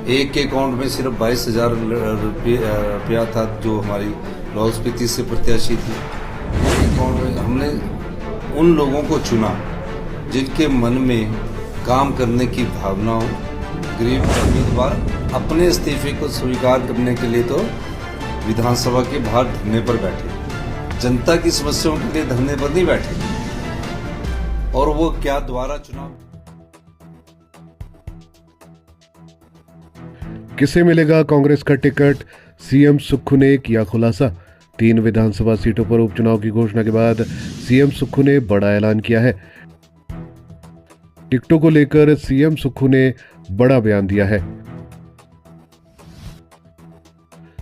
एक के अकाउंट में सिर्फ 22,000 रुपया था जो हमारी लाहौल स्पीति से प्रत्याशी थी। अकाउंट में हमने उन लोगों को चुना जिनके मन में काम करने की भावना हो। गरीब उम्मीदवार अपने इस्तीफे को स्वीकार करने के लिए तो विधानसभा के बाहर धरने पर बैठे, जनता की समस्याओं के लिए धरने पर नहीं बैठे। और वो क्या दोबारा चुनाव किसे मिलेगा कांग्रेस का टिकट? सीएम सुक्खू ने किया खुलासा। 3 विधानसभा सीटों पर उपचुनाव की घोषणा के बाद सीएम सुक्खू ने बड़ा ऐलान किया है। टिकटों को लेकर सीएम सुक्खू ने बड़ा बयान दिया है।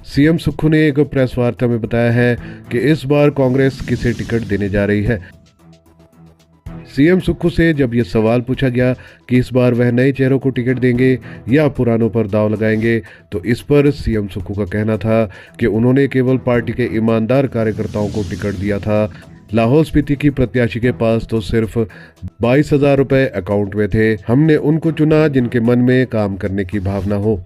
सीएम सुक्खू ने एक प्रेस वार्ता में बताया है कि इस बार कांग्रेस किसे टिकट देने जा रही है। सीएम सुक्खू से जब यह सवाल पूछा गया कि इस बार वह नए चेहरों को टिकट देंगे या पुरानों पर दांव लगाएंगे, तो इस पर सीएम सुक्खू का कहना था कि उन्होंने केवल पार्टी के ईमानदार कार्यकर्ताओं को टिकट दिया था। लाहौल स्पीति की प्रत्याशी के पास तो सिर्फ 22,000 रुपए अकाउंट में थे। हमने उनको चुना जिनके मन में काम करने की भावना हो।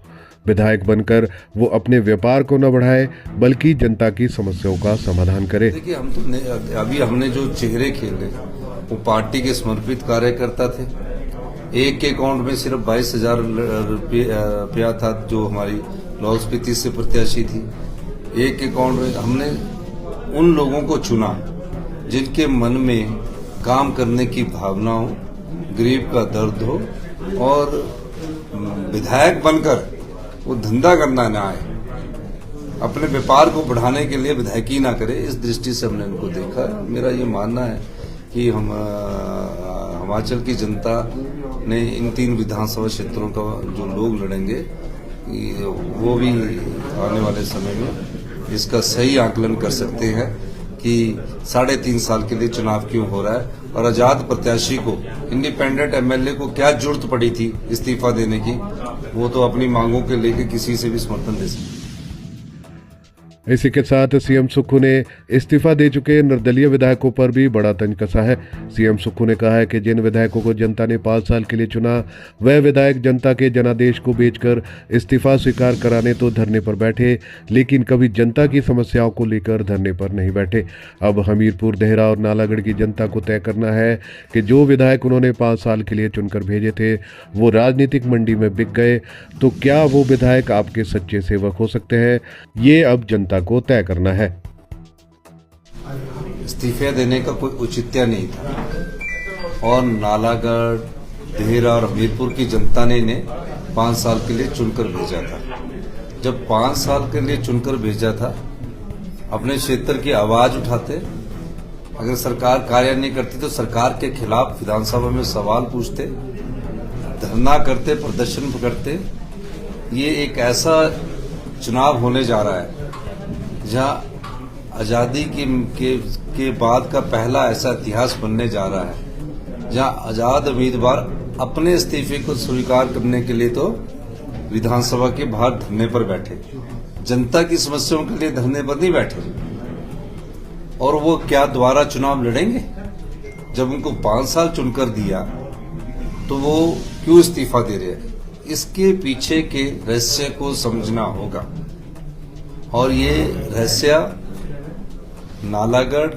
विधायक बनकर वो अपने व्यापार को न बढ़ाए बल्कि जनता की समस्याओं का समाधान करे। देखिए, हम तो अभी हमने जो चेहरे खेले वो पार्टी के समर्पित कार्यकर्ता थे। एक के अकाउंट में सिर्फ 22,000 रुपया था जो हमारी लाहौल स्पीति से प्रत्याशी थी। एक के अकाउंट में हमने उन लोगों को चुना जिनके मन में काम करने की भावना हो, गरीब का दर्द हो और विधायक बनकर वो धंधा करना ना आए, अपने व्यापार को बढ़ाने के लिए विधायकी ना करे। इस दृष्टि से हमने उनको देखा। मेरा ये मानना है कि हिमाचल की जनता ने इन 3 विधानसभा क्षेत्रों का जो लोग लड़ेंगे वो भी आने वाले समय में इसका सही आकलन कर सकते हैं कि 3.5 साल के लिए चुनाव क्यों हो रहा है और आजाद प्रत्याशी को, इंडिपेंडेंट एमएलए को क्या जरूरत पड़ी थी इस्तीफा देने की। वो तो अपनी मांगों के लेके किसी से भी समर्थन दे सकते। इसी के साथ सीएम सुक्खू ने इस्तीफा दे चुके निर्दलीय विधायकों पर भी बड़ा तंज कसा है। सीएम सुक्खू ने कहा है कि जिन विधायकों को जनता ने 5 साल के लिए चुना, वह विधायक जनता के जनादेश को बेचकर इस्तीफा स्वीकार कराने तो धरने पर बैठे, लेकिन कभी जनता की समस्याओं को लेकर धरने पर नहीं बैठे। अब हमीरपुर, देहरा और नालागढ़ की जनता को तय करना है कि जो विधायक उन्होंने 5 साल के लिए चुनकर भेजे थे वो राजनीतिक मंडी में बिक गए, तो क्या वो विधायक आपके सच्चे सेवक हो सकते हैं? ये अब जनता को तय करना है। इस्तीफे देने का कोई औचित्य नहीं था और नालागढ़, देहरा और हमीरपुर की जनता ने इन्हें 5 साल के लिए चुनकर भेजा था। जब 5 साल के लिए चुनकर भेजा था, अपने क्षेत्र की आवाज उठाते, अगर सरकार कार्य नहीं करती तो सरकार के खिलाफ विधानसभा में सवाल पूछते, धरना करते, प्रदर्शन करते। ये एक ऐसा चुनाव होने जा रहा है जहां आजादी के बाद का पहला ऐसा इतिहास बनने जा रहा है जहां आजाद उम्मीदवार अपने इस्तीफे को स्वीकार करने के लिए तो विधानसभा के बाहर धरने पर बैठे, जनता की समस्याओं के लिए धरने पर नहीं बैठे। और वो क्या दोबारा चुनाव लड़ेंगे? जब उनको 5 साल चुनकर दिया तो वो क्यों इस्तीफा दे रहे हैं? इसके पीछे के रहस्य को समझना होगा और ये रहस्य नालागढ़,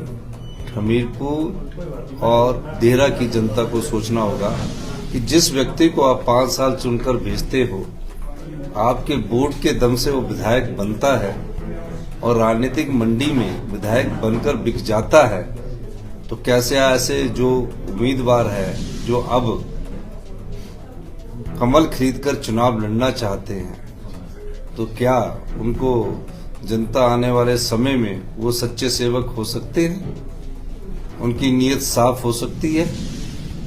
हमीरपुर और देहरा की जनता को सोचना होगा कि जिस व्यक्ति को आप 5 साल चुनकर भेजते हो, आपके वोट के दम से वो विधायक बनता है और राजनीतिक मंडी में विधायक बनकर बिक जाता है, तो कैसे ऐसे जो उम्मीदवार है जो अब कमल खरीदकर चुनाव लड़ना चाहते हैं, तो क्या उनको जनता आने वाले समय में वो सच्चे सेवक हो सकते हैं? उनकी नीयत साफ हो सकती है?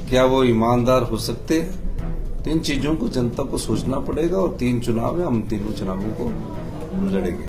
क्या वो ईमानदार हो सकते हैं? तो इन चीजों को जनता को सोचना पड़ेगा और 3 चुनाव है, हम तीनों चुनावों को लड़ेंगे।